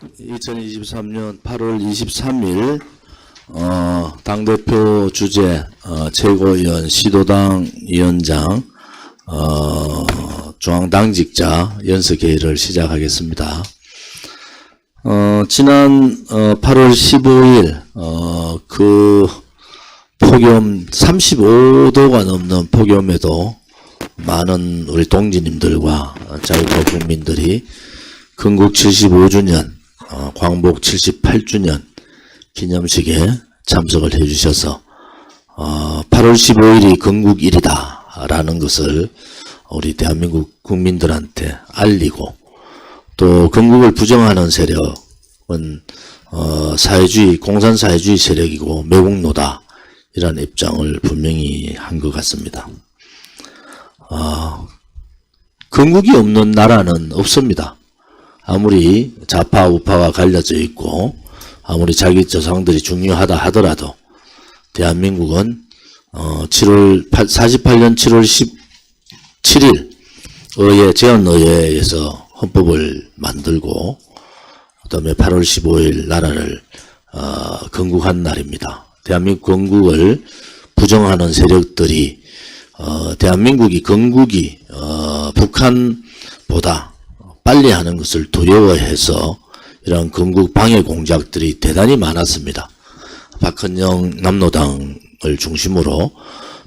2023년 8월 23일 당대표 주재 최고위원 시도당 위원장 중앙당직자 연석회의를 시작하겠습니다. 지난 8월 15일 그 폭염 35도가 넘는 폭염에도 많은 우리 동지님들과 자유파 국민들이 건국 75주년 광복 78주년 기념식에 참석을 해주셔서 8월 15일이 건국일이다 라는 것을 우리 대한민국 국민들한테 알리고, 또 건국을 부정하는 세력은 사회주의, 공산사회주의 세력이고 매국노다 이런 입장을 분명히 한 것 같습니다. 건국이 없는 나라는 없습니다. 아무리 좌파 우파가 갈려져 있고 아무리 자기 조상들이 중요하다 하더라도 대한민국은 48년 7월 17일 제헌의회에서 헌법을 만들고 그다음에 8월 15일 나라를 건국한 날입니다. 대한민국 건국을 부정하는 세력들이 대한민국이 건국이 북한보다 빨리 하는 것을 두려워해서 이런 건국 방해 공작들이 대단히 많았습니다. 박헌영 남로당을 중심으로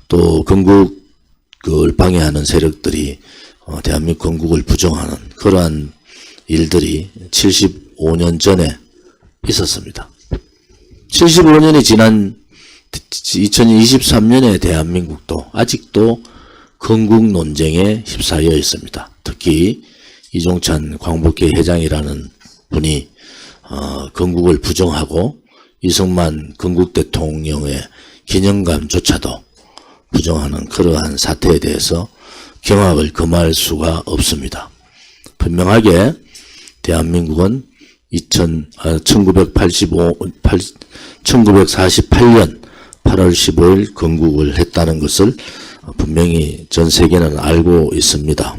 또 건국을 방해하는 세력들이 대한민국 건국을 부정하는 그러한 일들이 75년 전에 있었습니다. 75년이 지난 2023년의 대한민국도 아직도 건국 논쟁에 휩싸여 있습니다. 특히 이종찬 광복회 회장이라는 분이 건국을 부정하고 이승만 건국 대통령의 기념관조차도 부정하는 그러한 사태에 대해서 경악을 금할 수가 없습니다. 분명하게 대한민국은 1948년 8월 15일 건국을 했다는 것을 분명히 전 세계는 알고 있습니다.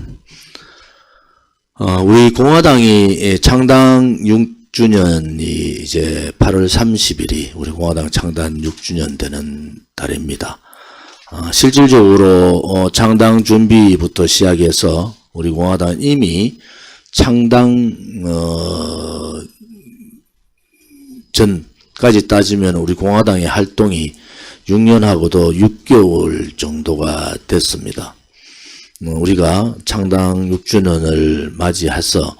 우리 공화당이 창당 6주년이 이제 8월 30일이 우리 공화당 창단 6주년 되는 달입니다. 실질적으로 창당 준비부터 시작해서 우리 공화당은 이미 창당 전까지 따지면 우리 공화당의 활동이 6년하고도 6개월 정도가 됐습니다. 우리가 창당 6주년을 맞이해서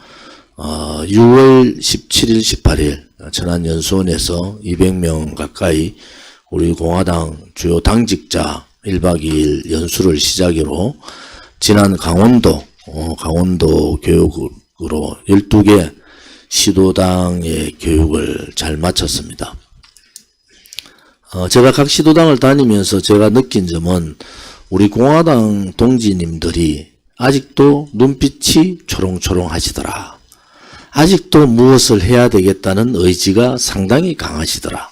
6월 17일, 18일 천안연수원에서 200명 가까이 우리 공화당 주요 당직자 1박 2일 연수를 시작으로 지난 강원도 교육으로 12개 시도당의 교육을 잘 마쳤습니다. 제가 각 시도당을 다니면서 제가 느낀 점은 우리 공화당 동지님들이 아직도 눈빛이 초롱초롱 하시더라. 아직도 무엇을 해야 되겠다는 의지가 상당히 강하시더라.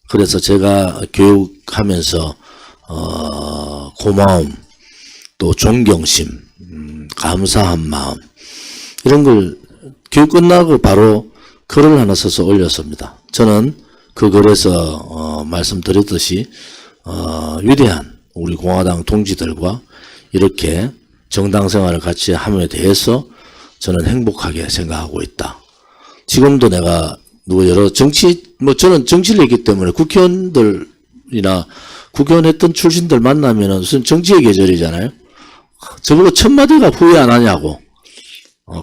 그래서 제가 교육하면서 고마움, 또 존경심, 감사한 마음 이런 걸 교육 끝나고 바로 글을 하나 써서 올렸습니다. 저는 그 글에서 말씀드렸듯이 위대한 우리 공화당 동지들과 이렇게 정당 생활을 같이 함에 대해서 저는 행복하게 생각하고 있다. 지금도 내가 여러 저는 정치를 했기 때문에 국회의원들이나 국회의원 했던 출신들 만나면은 무슨 정치의 계절이잖아요. 저보고 첫마디가 후회 안 하냐고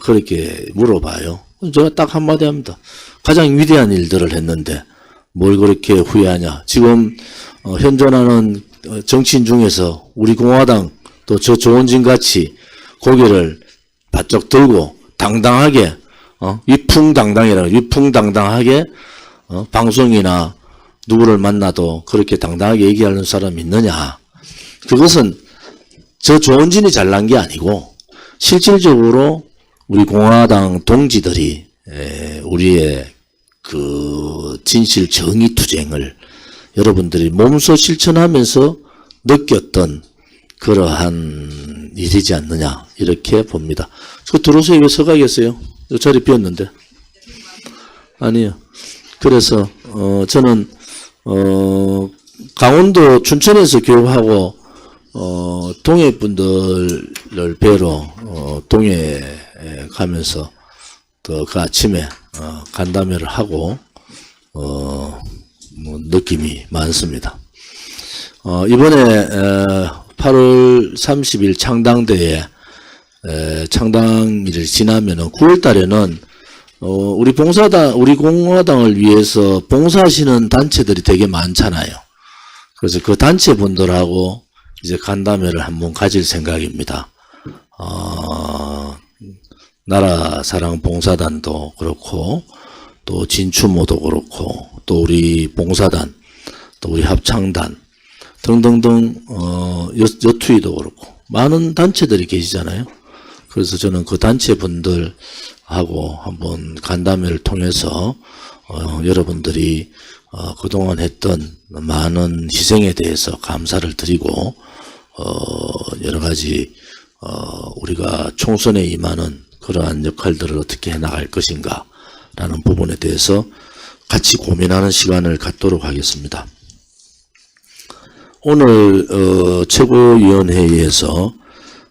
그렇게 물어봐요. 제가 딱 한마디 합니다. 가장 위대한 일들을 했는데 뭘 그렇게 후회하냐. 지금 현존하는 정치인 중에서 우리 공화당 또 저 조원진 같이 고개를 바짝 들고 당당하게 위풍당당하게 방송이나 누구를 만나도 그렇게 당당하게 얘기하는 사람이 있느냐. 그것은 저 조원진이 잘난 게 아니고 실질적으로 우리 공화당 동지들이 우리의 그 진실 정의 투쟁을 여러분들이 몸소 실천하면서 느꼈던 그러한 일이지 않느냐 이렇게 봅니다. 들어오세요. 왜 서가겠어요? 자리 비었는데. 아니요. 그래서 저는 강원도 춘천에서 교육하고 동해 분들을 뵈러 동해에 가면서 또 그 아침에 간담회를 하고 뭐 느낌이 많습니다. 이번에 8월 30일 창당대회 창당일을 지나면은 9월 달에는 우리 우리 공화당을 위해서 봉사하시는 단체들이 되게 많잖아요. 그래서 그 단체분들하고 이제 간담회를 한번 가질 생각입니다. 나라 사랑 봉사단도 그렇고, 또 진추모도 그렇고, 또 우리 봉사단, 또 우리 합창단 등등등 여투이도 그렇고 많은 단체들이 계시잖아요. 그래서 저는 그 단체분들하고 한번 간담회를 통해서 여러분들이 그동안 했던 많은 희생에 대해서 감사를 드리고 여러 가지 우리가 총선에 임하는 그러한 역할들을 어떻게 해나갈 것인가 라는 부분에 대해서 같이 고민하는 시간을 갖도록 하겠습니다. 오늘 최고위원회의에서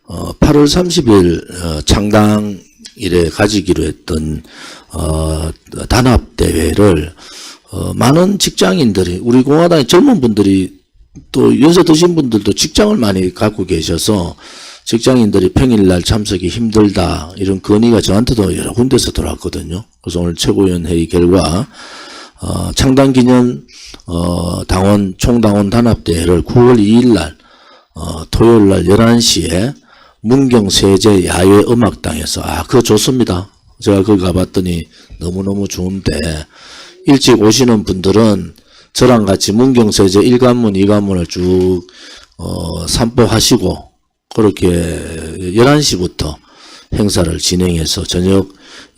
8월 30일 창당일에 가지기로 했던 단합대회를 많은 직장인들이, 우리 공화당의 젊은 분들이, 또 연세 드신 분들도 직장을 많이 갖고 계셔서 직장인들이 평일날 참석이 힘들다 이런 건의가 저한테도 여러 군데서 들어왔거든요. 그래서 오늘 최고위원회의 결과 창당기념 당원 총당원 단합대회를 9월 2일날 토요일날 11시에 문경세제 야외음악당에서 그거 좋습니다. 제가 거기 가봤더니 너무너무 좋은데 일찍 오시는 분들은 저랑 같이 문경세제 1관문 2관문을 쭉 산보하시고 그렇게 11시부터 행사를 진행해서 저녁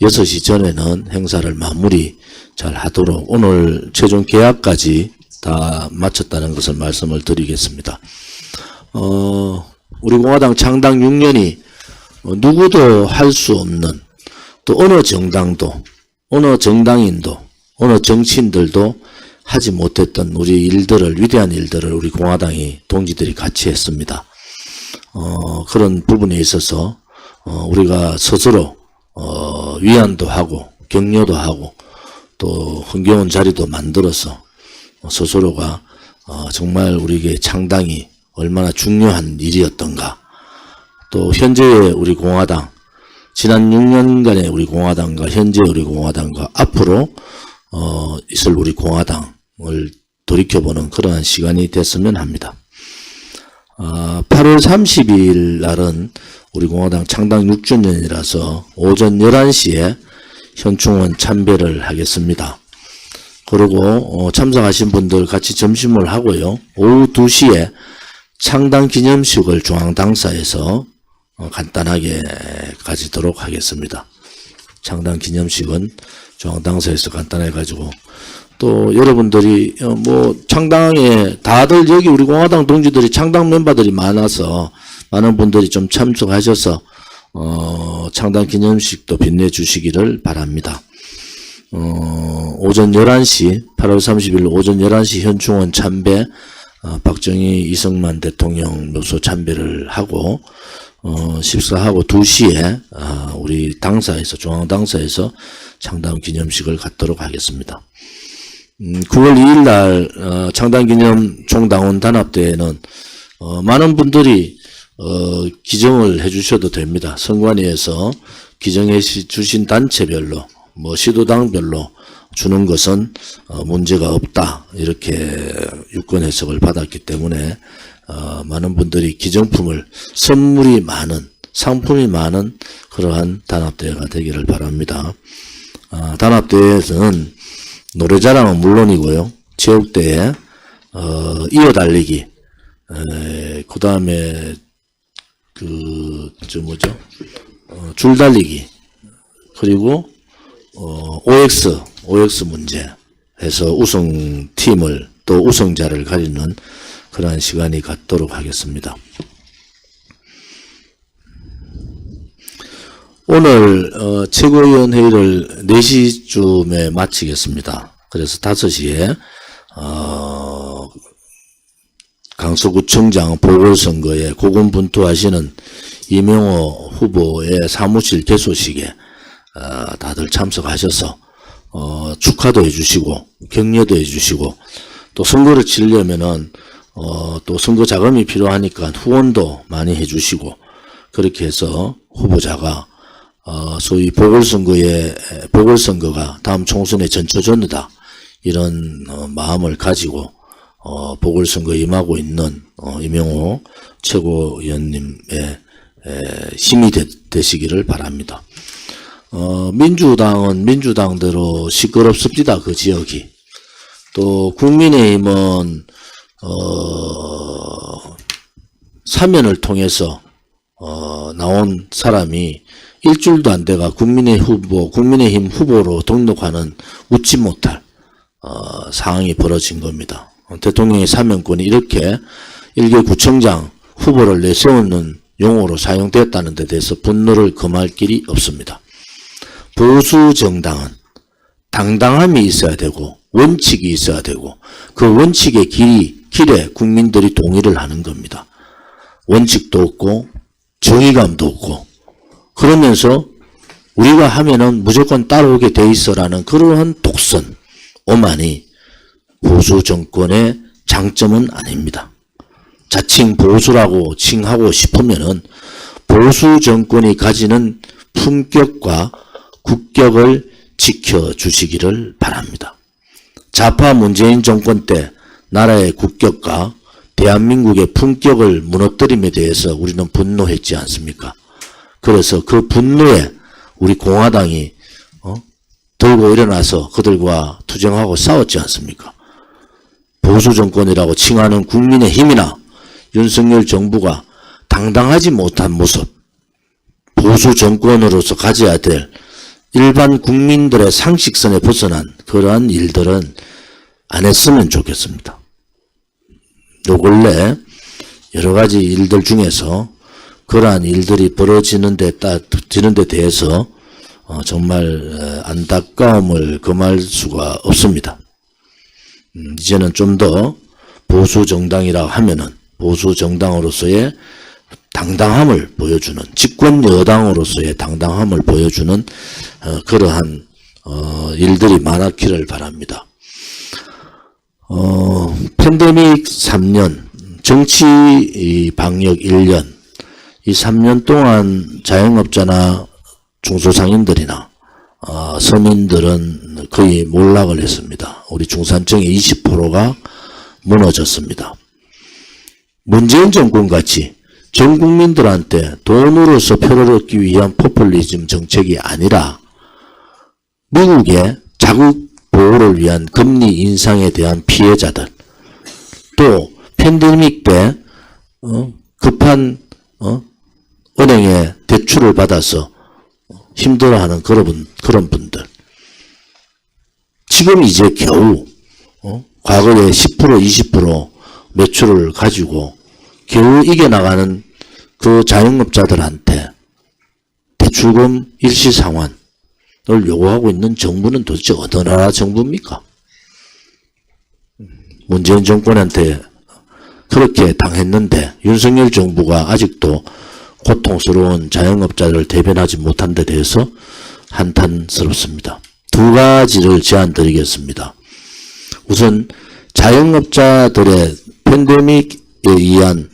6시 전에는 행사를 마무리 잘 하도록 오늘 최종 계약까지 다 마쳤다는 것을 말씀을 드리겠습니다. 우리 공화당 창당 6년이 누구도 할 수 없는, 또 어느 정당도, 어느 정당인도, 어느 정치인들도 하지 못했던 우리 일들을, 위대한 일들을 우리 공화당이 동지들이 같이 했습니다. 그런 부분에 있어서 우리가 스스로 위안도 하고 격려도 하고 또 흥겨운 자리도 만들어서 스스로가 정말 우리에게 창당이 얼마나 중요한 일이었던가, 또 현재의 우리 공화당, 지난 6년간의 우리 공화당과 현재의 우리 공화당과 앞으로 있을 우리 공화당을 돌이켜보는 그러한 시간이 됐으면 합니다. 8월 30일 날은 우리 공화당 창당 6주년이라서 오전 11시에 현충원 참배를 하겠습니다. 그리고 참석하신 분들 같이 점심을 하고요. 오후 2시에 창당 기념식을 중앙당사에서 간단하게 가지도록 하겠습니다. 창당 기념식은 중앙당사에서 간단하게 가지고, 또 여러분들이 창당에 다들 여기 우리 공화당 동지들이 창당 멤버들이 많아서 많은 분들이 좀 참석하셔서 창당 기념식도 빛내주시기를 바랍니다. 오전 11시 8월 30일 오전 11시 현충원 참배, 박정희 이승만 대통령 묘소 참배를 하고 식사하고 2시에 우리 당사에서, 중앙당사에서 창당 기념식을 갖도록 하겠습니다. 9월 2일 날 창당기념 총당원 단합대회는 많은 분들이 기정을 해주셔도 됩니다. 선관위에서 기정해 주신 단체별로, 시도당별로 주는 것은 문제가 없다, 이렇게 유권 해석을 받았기 때문에 많은 분들이 기정품을, 선물이 많은, 상품이 많은 그러한 단합대회가 되기를 바랍니다. 단합대회에서는 노래자랑은 물론이고요, 체육대회, 이어달리기, 그 다음에 줄달리기, 그리고 OX 문제 해서 우승팀을, 또 우승자를 가리는 그러한 시간이 갖도록 하겠습니다. 오늘 최고위원 회의를 4시쯤에 마치겠습니다. 그래서 5시에 강서구청장 보궐선거에 고군분투하시는 이명호 후보의 사무실 개소식에 다들 참석하셔서 축하도 해주시고 격려도 해주시고 또 선거를 치려면은 또 선거 자금이 필요하니까 후원도 많이 해주시고 그렇게 해서 후보자가 소위 보궐선거가 다음 총선의 전초전이다 이런 마음을 가지고 보궐선거에 임하고 있는 이명호 최고위원님의 힘이 되시기를 바랍니다. 민주당은 민주당대로 시끄럽습니다. 그 지역이. 또 국민의힘은 사면을 통해서 나온 사람이 일주일도 안 돼가 국민의힘 후보로 등록하는 웃지 못할 상황이 벌어진 겁니다. 대통령의 사면권이 이렇게 일개 구청장 후보를 내세우는 용어로 사용됐다는 데 대해서 분노를 금할 길이 없습니다. 보수 정당은 당당함이 있어야 되고 원칙이 있어야 되고 그 원칙의 길에 국민들이 동의를 하는 겁니다. 원칙도 없고 정의감도 없고 그러면서 우리가 하면은 무조건 따라오게 돼 있어라는 그러한 독선, 오만이 보수 정권의 장점은 아닙니다. 자칭 보수라고 칭하고 싶으면은 보수 정권이 가지는 품격과 국격을 지켜주시기를 바랍니다. 좌파 문재인 정권 때 나라의 국격과 대한민국의 품격을 무너뜨림에 대해서 우리는 분노했지 않습니까? 그래서 그 분노에 우리 공화당이 들고 일어나서 그들과 투쟁하고 싸웠지 않습니까? 보수 정권이라고 칭하는 국민의힘이나 윤석열 정부가 당당하지 못한 모습, 보수 정권으로서 가져야 될 일반 국민들의 상식선에 벗어난 그러한 일들은 안 했으면 좋겠습니다. 요 근래 여러 가지 일들 중에서 그러한 일들이 벌어지는 데 대해서 정말 안타까움을 금할 수가 없습니다. 이제는 좀 더 보수 정당이라고 하면은 보수 정당으로서의 당당함을 보여주는 집권 여당으로서의 당당함을 보여주는 그러한 일들이 많았기를 바랍니다. 팬데믹 3년, 정치 방역 1년, 이 3년 동안 자영업자나 중소상인들이나 서민들은 거의 몰락을 했습니다. 우리 중산층의 20%가 무너졌습니다. 문재인 정권같이 전 국민들한테 돈으로서 표를 얻기 위한 포퓰리즘 정책이 아니라 미국의 자국 보호를 위한 금리 인상에 대한 피해자들, 또 팬데믹 때 급한 은행에 대출을 받아서 힘들어하는 그런 분들, 지금 이제 겨우 과거에 10% 20% 매출을 가지고 겨우 이겨나가는 그 자영업자들한테 대출금 일시상환을 요구하고 있는 정부는 도대체 어느 나라 정부입니까? 문재인 정권한테 그렇게 당했는데 윤석열 정부가 아직도 고통스러운 자영업자를 대변하지 못한 데 대해서 한탄스럽습니다. 두 가지를 제안드리겠습니다. 우선 자영업자들의 팬데믹에 의한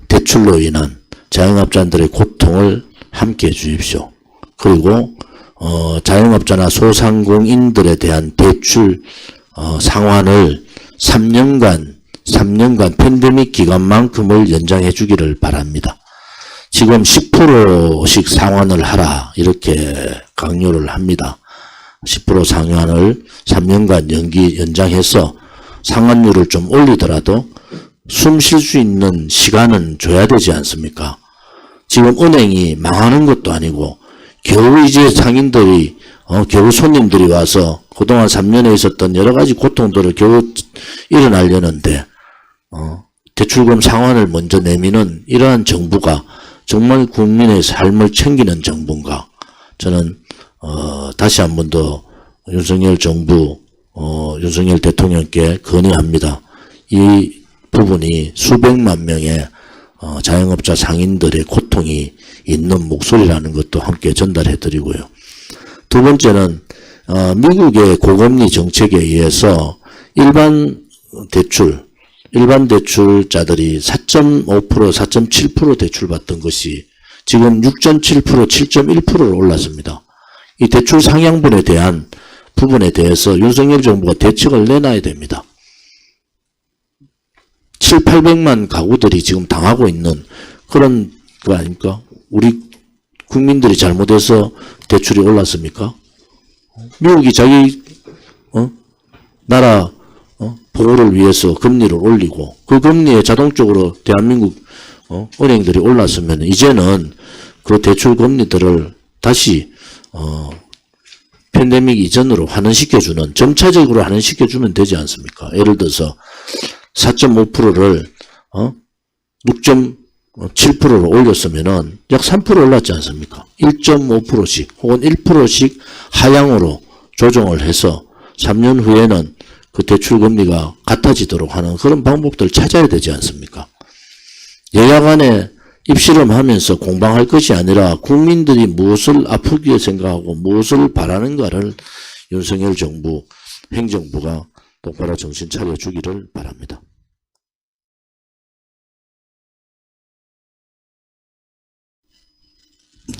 대출로 인한 자영업자들의 고통을 함께 해 주십시오. 그리고 자영업자나 소상공인들에 대한 대출 상환을 3년간 팬데믹 기간만큼을 연장해 주기를 바랍니다. 지금 10%씩 상환을 하라 이렇게 강요를 합니다. 10% 상환을 3년간 연장해서 상환율을 좀 올리더라도 숨 쉴 수 있는 시간은 줘야 되지 않습니까? 지금 은행이 망하는 것도 아니고 겨우 이제 상인들이 겨우 손님들이 와서 그동안 3년에 있었던 여러 가지 고통들을 겨우 일어나려는데 대출금 상환을 먼저 내미는 이러한 정부가 정말 국민의 삶을 챙기는 정부인가? 저는 다시 한 번 더 윤석열 정부, 윤석열 대통령께 건의합니다. 이 부분이 수백만 명의 자영업자 상인들의 고통이 있는 목소리라는 것도 함께 전달해 드리고요. 두 번째는 미국의 고금리 정책에 의해서 일반 대출자들이 4.5%, 4.7% 대출받던 것이 지금 6.7%, 7.1%로 올랐습니다. 이 대출 상향분에 대한 부분에 대해서 윤석열 정부가 대책을 내놔야 됩니다. 700~800만 가구들이 지금 당하고 있는 그런 거 아닙니까? 우리 국민들이 잘못해서 대출이 올랐습니까? 미국이 자기 나라 보호를 위해서 금리를 올리고 그 금리에 자동적으로 대한민국 은행들이 올랐으면 이제는 그 대출 금리들을 다시 팬데믹 이전으로 환원시켜주는, 점차적으로 환원시켜주면 되지 않습니까? 예를 들어서 4.5%를 6.7%로 올렸으면은 약 3% 올랐지 않습니까? 1.5%씩 혹은 1%씩 하향으로 조정을 해서 3년 후에는 그 대출 금리가 같아지도록 하는 그런 방법들을 찾아야 되지 않습니까? 여야 간에 입실험하면서 공방할 것이 아니라 국민들이 무엇을 아프게 생각하고 무엇을 바라는가를 윤석열 정부, 행정부가 똑바로 정신 차려주기를 바랍니다.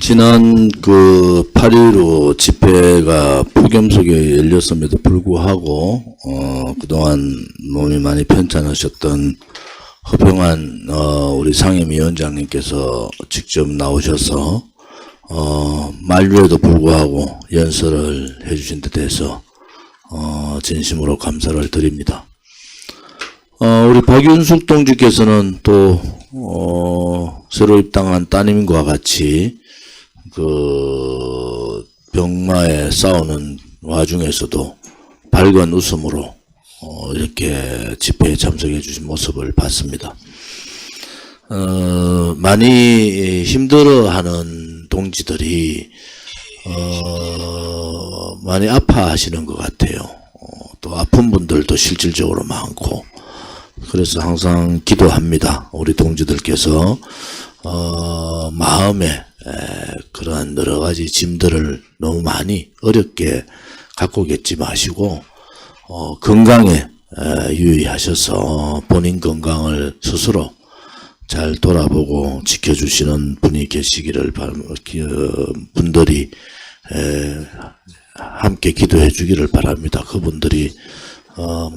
지난 8.15 집회가 폭염 속에 열렸음에도 불구하고 그동안 몸이 많이 편찮으셨던 허평한 우리 상임위원장님께서 직접 나오셔서 만류에도 불구하고 연설을 해주신 데 대해서 진심으로 감사를 드립니다. 우리 박윤숙 동지께서는 또 새로 입당한 따님과 같이 병마에 싸우는 와중에서도 밝은 웃음으로 이렇게 집회에 참석해 주신 모습을 봤습니다. 많이 힘들어하는 동지들이 많이 아파하시는 것 같아요. 또 아픈 분들도 실질적으로 많고, 그래서 항상 기도합니다. 우리 동지들께서 마음에 그러한 여러 가지 짐들을 너무 많이 어렵게 갖고 계지 마시고 건강에 유의하셔서 본인 건강을 스스로 잘 돌아보고 지켜주시는 분이 계시기를 분들이 함께 기도해 주기를 바랍니다. 그분들이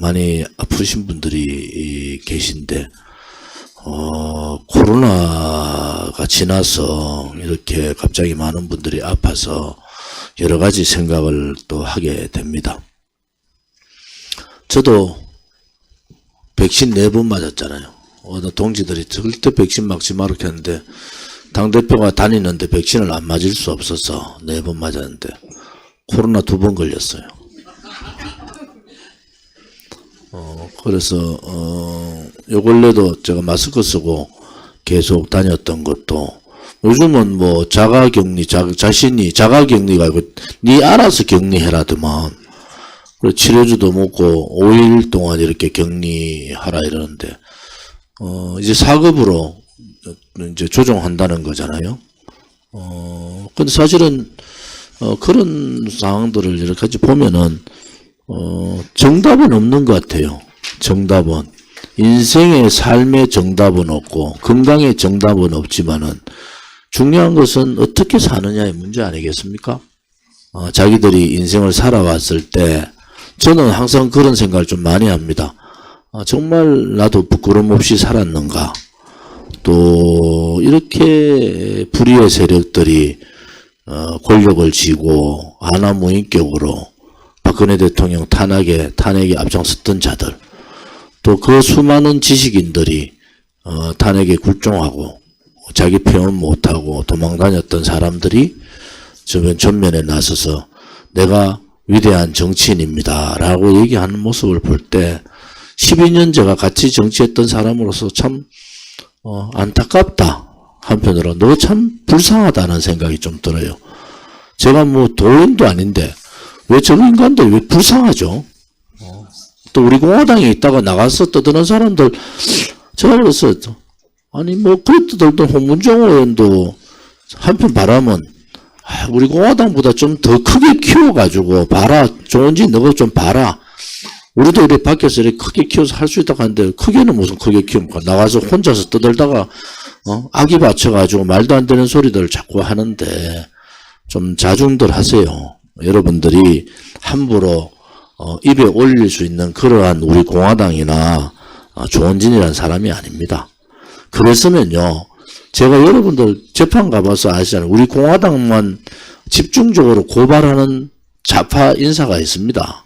많이 아프신 분들이 계신데 코로나가 지나서 이렇게 갑자기 많은 분들이 아파서 여러 가지 생각을 또 하게 됩니다. 저도 백신 4번 맞았잖아요. 동지들이 절대 백신 맞지 마라 했는데 당대표가 다니는데 백신을 안 맞을 수 없어서 4번 맞았는데 코로나 2번 걸렸어요. 그래서 요 근래도 제가 마스크 쓰고 계속 다녔던 것도, 요즘은 뭐 자가격리, 자신이 자가격리가 아니고 니 알아서 격리해라더만. 그래 치료주도 먹고 5일 동안 이렇게 격리하라 이러는데 이제 4급으로 이제 조정한다는 거잖아요. 근데 사실은 그런 상황들을 이렇게 보면은 정답은 없는 것 같아요. 정답은. 인생의 삶의 정답은 없고 건강의 정답은 없지만은 중요한 것은 어떻게 사느냐의 문제 아니겠습니까? 자기들이 인생을 살아왔을 때 저는 항상 그런 생각을 좀 많이 합니다. 정말 나도 부끄럼 없이 살았는가? 또 이렇게 불의의 세력들이 권력을 쥐고 하나무인격으로 박근혜 대통령 탄핵에 앞장섰던 자들, 또 그 수많은 지식인들이 탄핵에 굴종하고 자기 표현 못하고 도망다녔던 사람들이 전면에 나서서 내가 위대한 정치인입니다 라고 얘기하는 모습을 볼 때 12년 제가 같이 정치했던 사람으로서 참 안타깝다, 한편으로 너 참 불쌍하다는 생각이 좀 들어요. 제가 뭐 도인도 아닌데 왜 저런 인간들 왜 불쌍하죠? 또 우리 공화당에 있다가 나가서 떠드는 사람들 제가 그랬어요. 아니 뭐 그 떠들던 홍문종 의원도 한편 바람은 우리 공화당보다 좀 더 크게 키워가지고 봐라. 좋은지 너가 좀 봐라. 우리도 이렇게 밖에서 이렇게 크게 키워서 할 수 있다고 하는데 크게는 무슨 크게 키웁니까? 나가서 혼자서 떠들다가 악이 받쳐가지고 말도 안 되는 소리들을 자꾸 하는데 좀 자중들 하세요. 여러분들이 함부로 입에 올릴 수 있는 그러한 우리 공화당이나 조원진이라는 사람이 아닙니다. 그랬으면요. 제가 여러분들 재판 가봐서 아시잖아요. 우리 공화당만 집중적으로 고발하는 좌파 인사가 있습니다.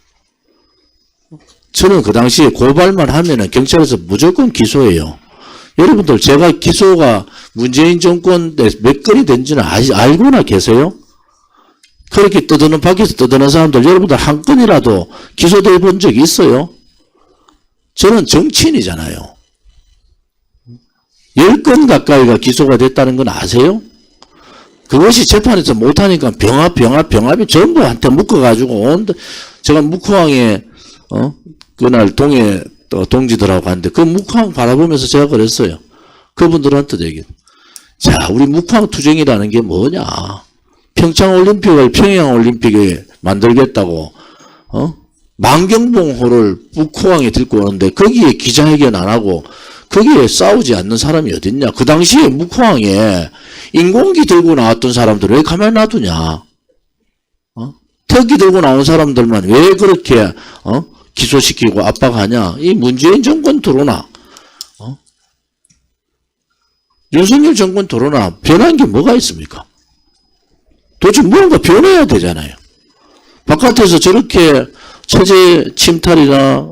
저는 그 당시에 고발만 하면은 경찰에서 무조건 기소해요. 여러분들 제가 기소가 문재인 정권 때 몇 건이 된지는 알고나 계세요? 그렇게 떠드는 밖에서 떠드는 사람들 여러분들 한 건이라도 기소돼 본 적이 있어요? 저는 정치인이잖아요. 10건 가까이가 기소가 됐다는 건 아세요? 그것이 재판에서 못하니까 병합이 전부 한테 묶어가지고 제가 묵호항에 그날 동해 동지들하고 갔는데 그 묵호항 바라보면서 제가 그랬어요. 그분들한테 얘기. 자, 우리 묵호항 투쟁이라는 게 뭐냐? 평창올림픽을 평양올림픽에 만들겠다고 만경봉호를 묵호항에 들고 오는데 거기에 기자회견 안 하고 거기에 싸우지 않는 사람이 어딨냐? 그 당시에 묵호항에 인공기 들고 나왔던 사람들 왜 가만히 놔두냐? 특기 들고 나온 사람들만 왜 그렇게 기소시키고 압박하냐? 이 문재인 정권 들어오나 윤석열 정권 들어오나 변한 게 뭐가 있습니까? 도대체 뭔가 변해야 되잖아요. 바깥에서 저렇게 체제 침탈이나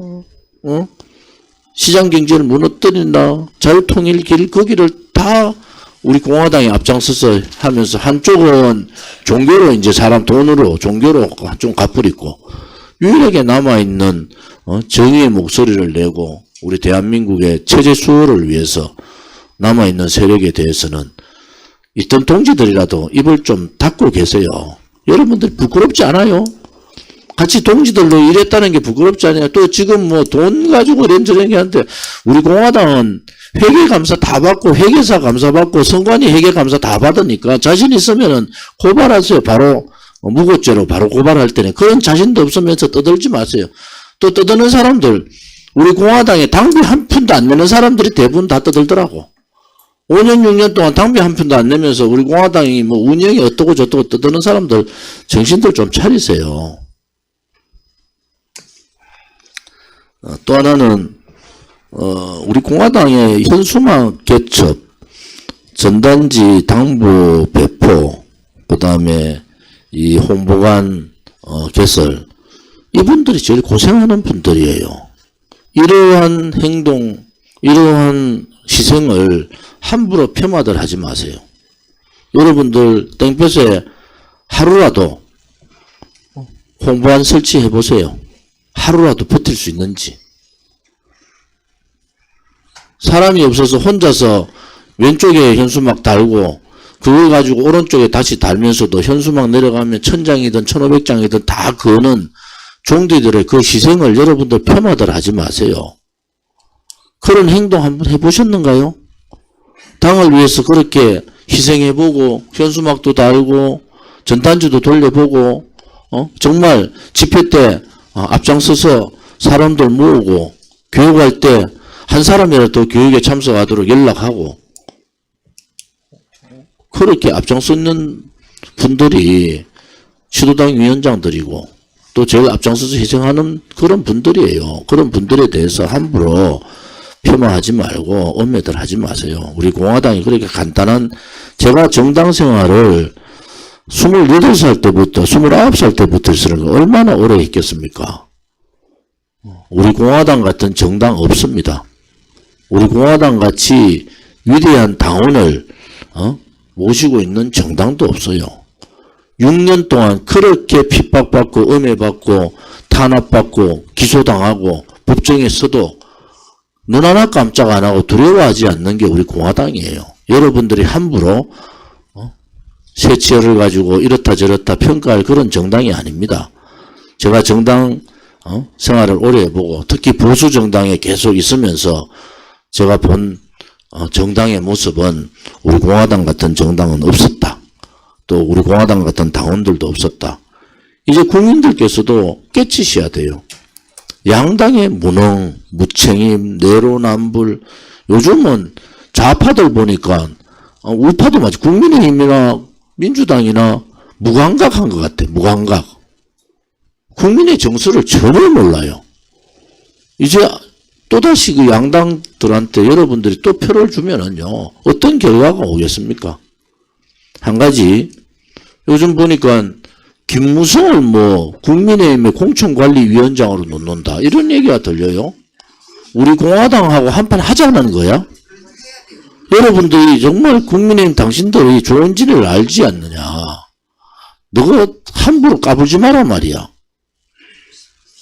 시장 경제를 무너뜨린다, 자유통일 길 거기를 다 우리 공화당이 앞장서서 하면서 한쪽은 종교로 이제 사람 돈으로 종교로 좀 갚으리고 유일하게 남아있는 정의의 목소리를 내고 우리 대한민국의 체제 수호를 위해서 남아있는 세력에 대해서는 있던 동지들이라도 입을 좀 닫고 계세요. 여러분들 부끄럽지 않아요? 같이 동지들로 일했다는 게 부끄럽지 않아요? 또 지금 뭐 돈 가지고 이런저런 하는데 우리 공화당은 회계감사 다 받고 회계사 감사 받고 선관위 회계감사 다 받으니까 자신 있으면은 고발하세요. 바로 무고죄로 바로 고발할 때는 그런 자신도 없으면서 떠들지 마세요. 또 떠드는 사람들 우리 공화당에 당비 한 푼도 안 내는 사람들이 대부분 다 떠들더라고. 5년 6년 동안 당비 한 푼도 안 내면서 우리 공화당이 뭐 운영이 어떠고 저떠고 떠드는 사람들 정신들 좀 차리세요. 또 하나는 우리 공화당의 현수막 개첩, 전단지 당부 배포, 그 다음에 이 홍보관 개설, 이분들이 제일 고생하는 분들이에요. 이러한 행동, 이러한 희생을 함부로 폄하들 하지 마세요. 여러분들 땡볕에 하루라도 홍보관 설치해 보세요. 하루라도 버틸 수 있는지. 사람이 없어서 혼자서 왼쪽에 현수막 달고 그걸 가지고 오른쪽에 다시 달면서도 현수막 내려가면 1000장이든 1500장이든 다 그거는 종대들의 그 희생을 여러분들 폄하들 하지 마세요. 그런 행동 한번 해보셨는가요? 당을 위해서 그렇게 희생해보고 현수막도 달고 전단지도 돌려보고 정말 집회 때 앞장서서 사람들 모으고 교육할 때 한 사람이라도 교육에 참석하도록 연락하고 그렇게 앞장서는 분들이 시도당 위원장들이고 또 제일 앞장서서 희생하는 그런 분들이에요. 그런 분들에 대해서 함부로 폄하하지 말고 엄매들 하지 마세요. 우리 공화당이 그렇게 간단한 제가 정당 생활을 28살 때부터 29살 때부터 있으니까 얼마나 오래 했겠습니까? 우리 공화당 같은 정당 없습니다. 우리 공화당 같이 위대한 당원을 모시고 있는 정당도 없어요. 6년 동안 그렇게 핍박받고 음해받고 탄압받고 기소당하고 법정에서도 눈 하나 깜짝 안 하고 두려워하지 않는 게 우리 공화당이에요. 여러분들이 함부로 세치열을 가지고 이렇다 저렇다 평가할 그런 정당이 아닙니다. 제가 정당 생활을 오래 해보고 특히 보수 정당에 계속 있으면서 제가 본 정당의 모습은 우리 공화당 같은 정당은 없었다. 또 우리 공화당 같은 당원들도 없었다. 이제 국민들께서도 깨치셔야 돼요. 양당의 무능, 무책임, 내로남불, 요즘은 좌파들 보니까 우파도 마치 국민의힘이나 민주당이나 무감각한 것 같아. 무감각. 국민의 정서를 전혀 몰라요. 이제 또다시 그 양당들한테 여러분들이 또 표를 주면은요, 어떤 결과가 오겠습니까? 한 가지, 요즘 보니까 김무성을 국민의힘의 공천관리위원장으로 놓는다. 이런 얘기가 들려요. 우리 공화당하고 한판 하자는 거야? 여러분들이 정말 국민의힘 당신들이 좋은 지를 알지 않느냐. 너가 함부로 까불지 마라 말이야.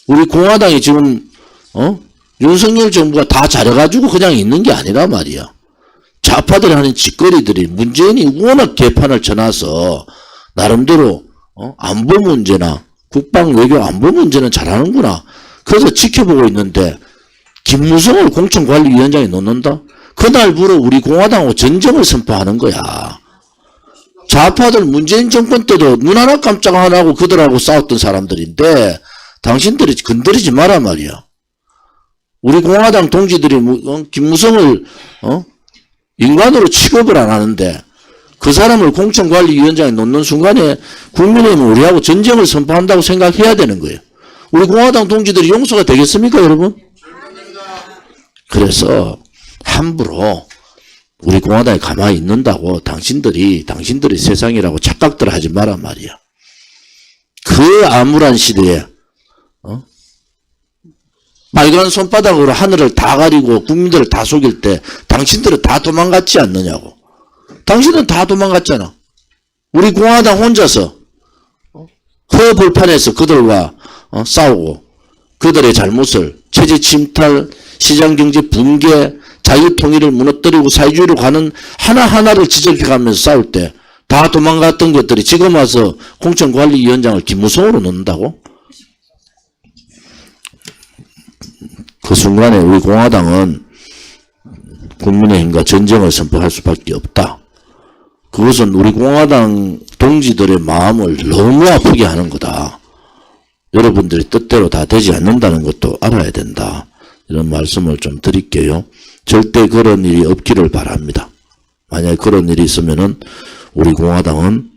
우리 공화당이 지금 윤석열 정부가 다 잘해가지고 그냥 있는 게 아니라 말이야. 좌파들이 하는 짓거리들이 문재인이 워낙 개판을 쳐놔서 나름대로 안보 문제나 국방 외교 안보 문제는 잘하는구나. 그래서 지켜보고 있는데 김무성을 공천관리위원장에 놓는다? 그날부로 우리 공화당하고 전쟁을 선포하는 거야. 좌파들 문재인 정권 때도 눈 하나 깜짝 안 하고 그들하고 싸웠던 사람들인데 당신들이 건드리지 마라 말이야. 우리 공화당 동지들이 김무성을 인간으로 취급을 안 하는데 그 사람을 공천관리위원장에 놓는 순간에 국민의힘은 우리하고 전쟁을 선포한다고 생각해야 되는 거예요. 우리 공화당 동지들이 용서가 되겠습니까, 여러분? 그래서 함부로 우리 공화당이 가만히 있는다고 당신들이 세상이라고 착각들 하지 마라 말이야. 그 암울한 시대에 빨간 손바닥으로 하늘을 다 가리고 국민들을 다 속일 때 당신들은 다 도망갔지 않느냐고. 당신은 다 도망갔잖아. 우리 공화당 혼자서 허벌판에서 그들과 싸우고 그들의 잘못을 체제 침탈, 시장경제 붕괴, 자유통일을 무너뜨리고 사회주의로 가는 하나하나를 지적해가면서 싸울 때 다 도망갔던 것들이 지금 와서 공천관리위원장을 김무성으로 놓는다고? 그 순간에 우리 공화당은 국민의힘과 전쟁을 선포할 수밖에 없다. 그것은 우리 공화당 동지들의 마음을 너무 아프게 하는 거다. 여러분들이 뜻대로 다 되지 않는다는 것도 알아야 된다. 이런 말씀을 좀 드릴게요. 절대 그런 일이 없기를 바랍니다. 만약에 그런 일이 있으면은 우리 공화당은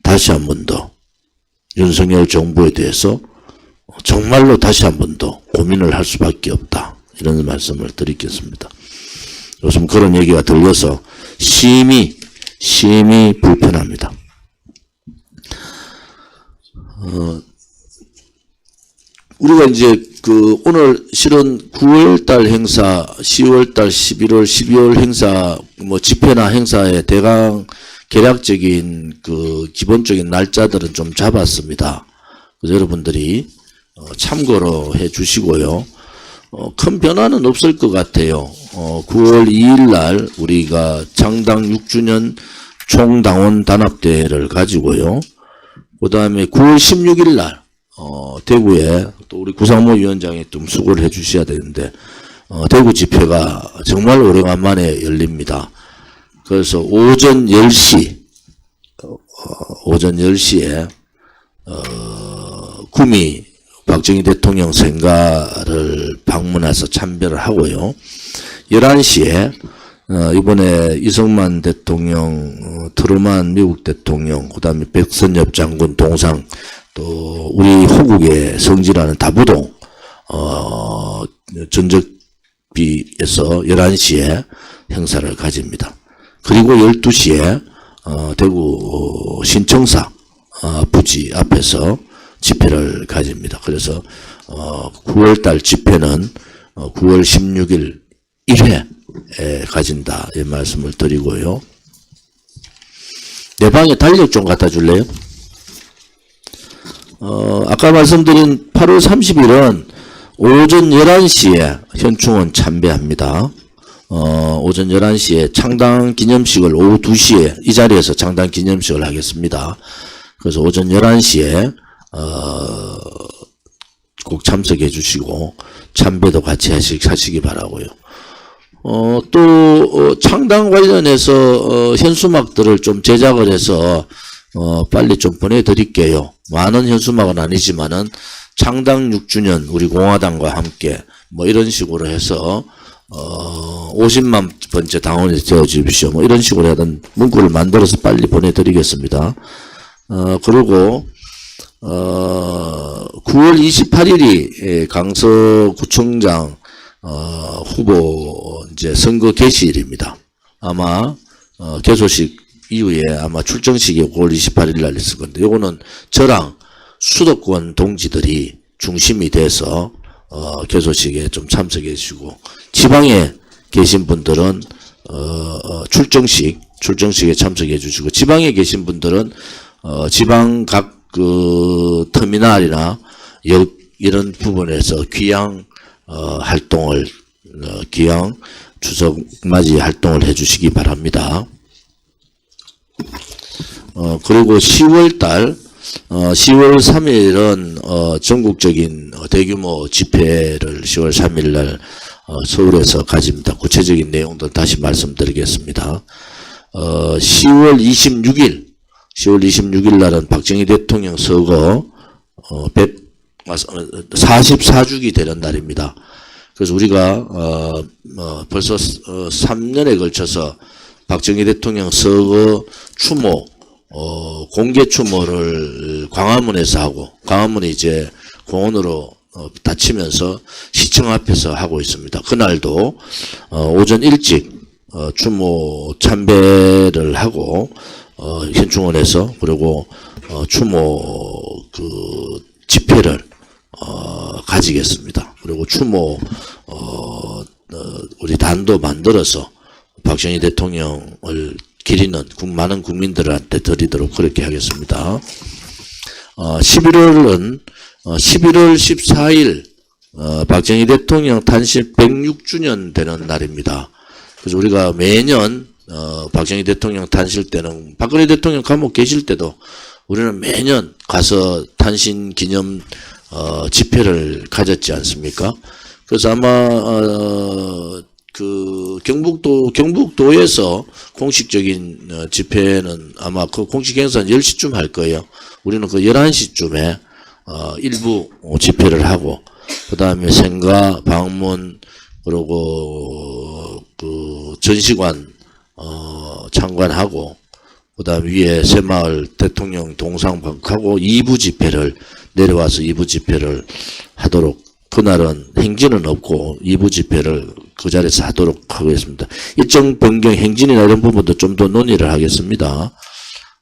다시 한 번 더 윤석열 정부에 대해서 정말로 다시 한 번 더 고민을 할 수밖에 없다. 이런 말씀을 드리겠습니다. 요즘 그런 얘기가 들려서 심히 불편합니다. 우리가 이제 오늘 실은 9월달 행사, 10월달, 11월, 12월 행사, 집회나 행사의 대강 계략적인 기본적인 날짜들은 좀 잡았습니다. 그래서 여러분들이 참고로 해 주시고요. 큰 변화는 없을 것 같아요. 9월 2일 날 우리가 창당 6주년 총당원 단합대회를 가지고요. 그 다음에 9월 16일 날 대구에 또 우리 구상모 위원장이 좀 수고를 해 주셔야 되는데 대구 집회가 정말 오래간만에 열립니다. 그래서 오전 10시에 구미 박정희 대통령 생가를 방문해서 참배를 하고요. 11시에 이번에 이승만 대통령, 트루만 미국 대통령, 그 다음에 백선엽 장군 동상, 또 우리 호국의 성지라는 다부동 전적비에서 11시에 행사를 가집니다. 그리고 12시에 대구 신청사 부지 앞에서 집회를 가집니다. 그래서 9월달 집회는 9월 16일 1회에 가진다 이 말씀을 드리고요. 내 방에 달력 좀 갖다 줄래요? 아까 말씀드린 8월 30일은 오전 11시에 현충원 참배합니다. 오전 11시에 창당 기념식을 오후 2시에 이 자리에서 창당 기념식을 하겠습니다. 그래서 오전 11시에 꼭 참석해 주시고 참배도 같이 하시기 바라고요. 또 창당 관련해서 현수막들을 좀 제작을 해서 빨리 좀 보내드릴게요. 많은 현수막은 아니지만은 창당 6주년 우리 공화당과 함께 뭐 이런 식으로 해서 50만 번째 당원이 되어 주십시오. 뭐 이런 식으로 하던 문구를 만들어서 빨리 보내드리겠습니다. 그리고 9월 28일이 강서구청장 후보 이제 선거 개시일입니다. 아마 개소식 이후에 아마 출정식이 9월 28일 날 있을 건데, 요거는 저랑 수도권 동지들이 중심이 돼서 개소식에 좀 참석해 주시고, 지방에 계신 분들은 출정식에 참석해 주시고, 지방에 계신 분들은 지방 각 그 터미널이나 이런 부분에서 귀향 활동을 귀향 추석 맞이 활동을 해 주시기 바랍니다. 그리고 10월 3일은 전국적인 대규모 집회를 10월 3일 날 서울에서 가집니다. 구체적인 내용도 다시 말씀드리겠습니다. 10월 26일 날은 박정희 대통령 서거 44주기 되는 날입니다. 그래서 우리가 벌써 3년에 걸쳐서 박정희 대통령 서거 추모 공개 추모를 광화문에서 하고, 광화문이 이제 공원으로 닫히면서 시청 앞에서 하고 있습니다. 그날도 오전 일찍 추모 참배를 하고 현충원에서, 그리고 추모 그 집회를 가지겠습니다. 그리고 추모 우리 단도 만들어서 박정희 대통령을 기리는 많은 국민들한테 드리도록 그렇게 하겠습니다. 11월 14일 박정희 대통령 탄신 106주년 되는 날입니다. 그래서 우리가 매년 박정희 대통령 탄실 때는, 박근혜 대통령 감옥 계실 때도 우리는 매년 가서 탄신 기념 집회를 가졌지 않습니까? 그래서 아마 그 경북도에서 공식적인 집회는 아마 그 공식 행사는 10시쯤 할 거예요. 우리는 그 11시쯤에 일부 집회를 하고, 그 다음에 생가 방문, 그리고 그 전시관 참관하고, 그 다음 위에 새마을 대통령 동상박하고 2부 집회를 내려와서 2부 집회를 하도록, 그날은 행진은 없고 2부 집회를 그 자리에서 하도록 하겠습니다. 일정 변경 행진이나 이런 부분도 좀 더 논의를 하겠습니다.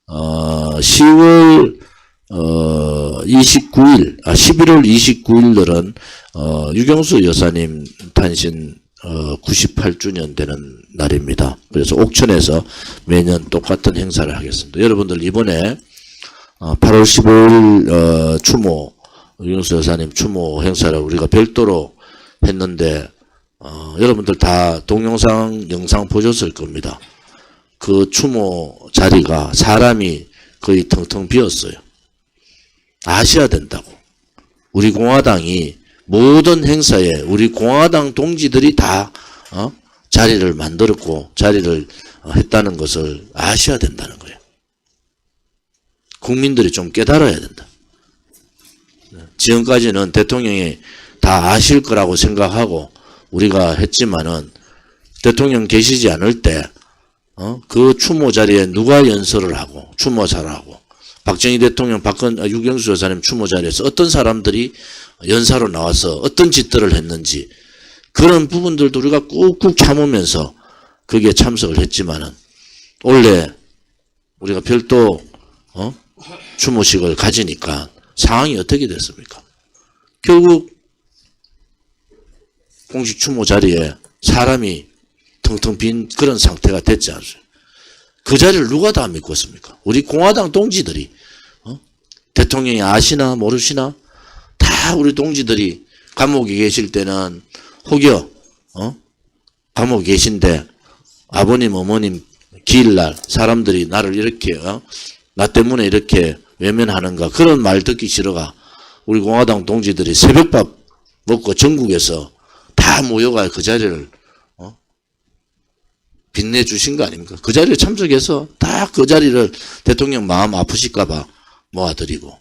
11월 29일들은 유경수 여사님 탄신 98주년 되는 날입니다. 그래서 옥천에서 매년 똑같은 행사를 하겠습니다. 여러분들 이번에 8월 15일 추모, 유경수 여사님 추모 행사를 우리가 별도로 했는데 여러분들 다 동영상 영상 보셨을 겁니다. 그 추모 자리가 사람이 거의 텅텅 비었어요. 아셔야 된다고. 우리 공화당이 모든 행사에 우리 공화당 동지들이 다 자리를 만들었고 자리를 했다는 것을 아셔야 된다는 거예요. 국민들이 좀 깨달아야 된다. 지금까지는 대통령이 다 아실 거라고 생각하고 우리가 했지만은, 대통령 계시지 않을 때 그 추모 자리에 누가 연설을 하고 추모사를 하고, 박정희 대통령, 유경수 여사님 추모 자리에서 어떤 사람들이 연사로 나와서 어떤 짓들을 했는지, 그런 부분들도 우리가 꾹꾹 참으면서 거기에 참석을 했지만은, 원래 우리가 별도 추모식을 가지니까 상황이 어떻게 됐습니까? 결국 공식 추모 자리에 사람이 텅텅 빈 그런 상태가 됐지 않습니까? 그 자리를 누가 다 믿겠습니까? 우리 공화당 동지들이 대통령이 아시나 모르시나 다 우리 동지들이 감옥에 계실 때는 혹여 감옥에 계신데 아버님 어머님 기일날 사람들이 나를 이렇게 나 때문에 이렇게 외면하는가 그런 말 듣기 싫어가 우리 공화당 동지들이 새벽밥 먹고 전국에서 다 모여가 그 자리를 빛내주신 거 아닙니까? 그 자리에 참석해서 다 그 자리를 대통령 마음 아프실까봐 모아드리고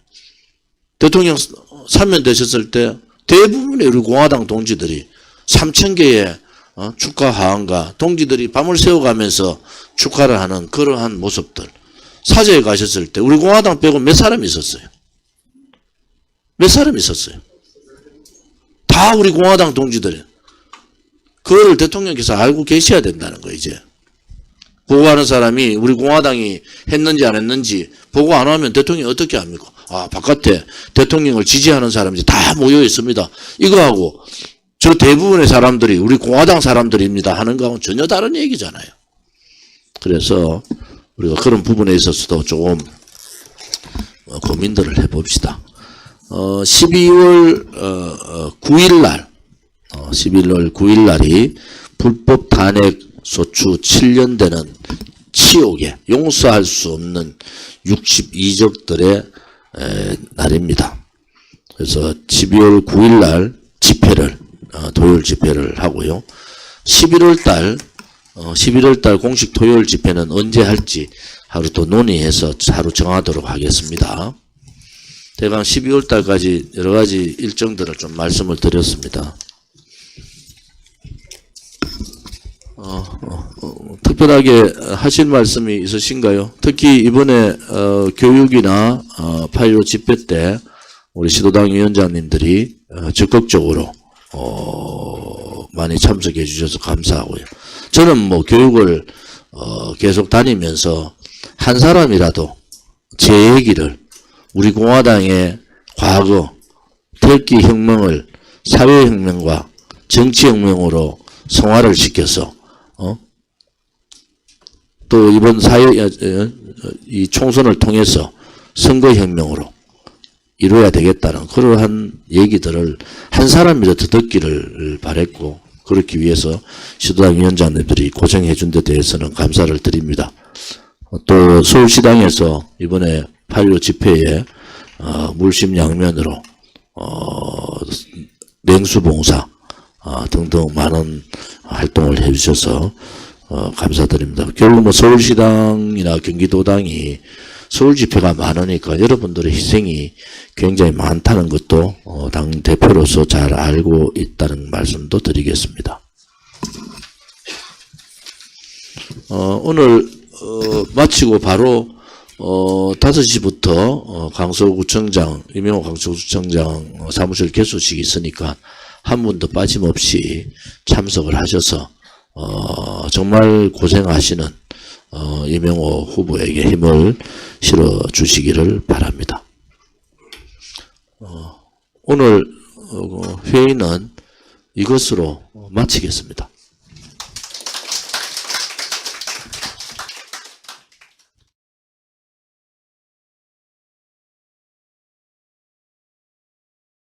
대통령 사면 되셨을 때 대부분의 우리 공화당 동지들이 3,000개의 축하 하원과 동지들이 밤을 새워가면서 축하를 하는 그러한 모습들 사저에 가셨을 때 우리 공화당 빼고 몇 사람이 있었어요? 몇 사람이 있었어요? 다 우리 공화당 동지들이 그거를 대통령께서 알고 계셔야 된다는 거예요. 이제 보고하는 사람이 우리 공화당이 했는지 안 했는지 보고 안 하면 대통령이 어떻게 합니까? 바깥에 대통령을 지지하는 사람들이 다 모여 있습니다. 이거하고 저 대부분의 사람들이 우리 공화당 사람들입니다 하는 거하고는 전혀 다른 얘기잖아요. 그래서 우리가 그런 부분에 있어서도 조금 고민들을 해봅시다. 12월 9일 날 11월 9일 날이 불법 탄핵 소추 7년 되는 치욕에 용서할 수 없는 62적들의 날입니다. 그래서 12월 9일 날 집회를 토요일 집회를 하고요. 11월 달 공식 토요일 집회는 언제 할지 하루 또 논의해서 하루 정하도록 하겠습니다. 대강 12월 달까지 여러 가지 일정들을 좀 말씀을 드렸습니다. 특별하게 하실 말씀이 있으신가요? 특히 이번에 교육이나 8.15 집회 때 우리 시도당 위원장님들이 적극적으로 많이 참석해 주셔서 감사하고요. 저는 뭐 교육을 계속 다니면서 한 사람이라도 제 얘기를 우리 공화당의 과거 터키 혁명을 사회혁명과 정치혁명으로 성화를 시켜서 또 이번 이 총선을 통해서 선거혁명으로 이루어야 되겠다는 그러한 얘기들을 한 사람이라도 듣기를 바랬고 그렇기 위해서 시도당 위원장님들이 고생해 준 데 대해서는 감사를 드립니다. 또 서울시당에서 이번에 8.15 집회에 물심양면으로 냉수봉사 등등 많은 활동을 해주셔서 감사드립니다. 결국 뭐 서울시당이나 경기도당이 서울 집회가 많으니까 여러분들의 희생이 굉장히 많다는 것도 당 대표로서 잘 알고 있다는 말씀도 드리겠습니다. 오늘 마치고 바로 5시부터 강서구청장 이명호 강서구청장 사무실 개소식이 있으니까 한 분도 빠짐없이 참석을 하셔서 정말 고생하시는 이명호 후보에게 힘을 실어 주시기를 바랍니다. 오늘 회의는 이것으로 마치겠습니다.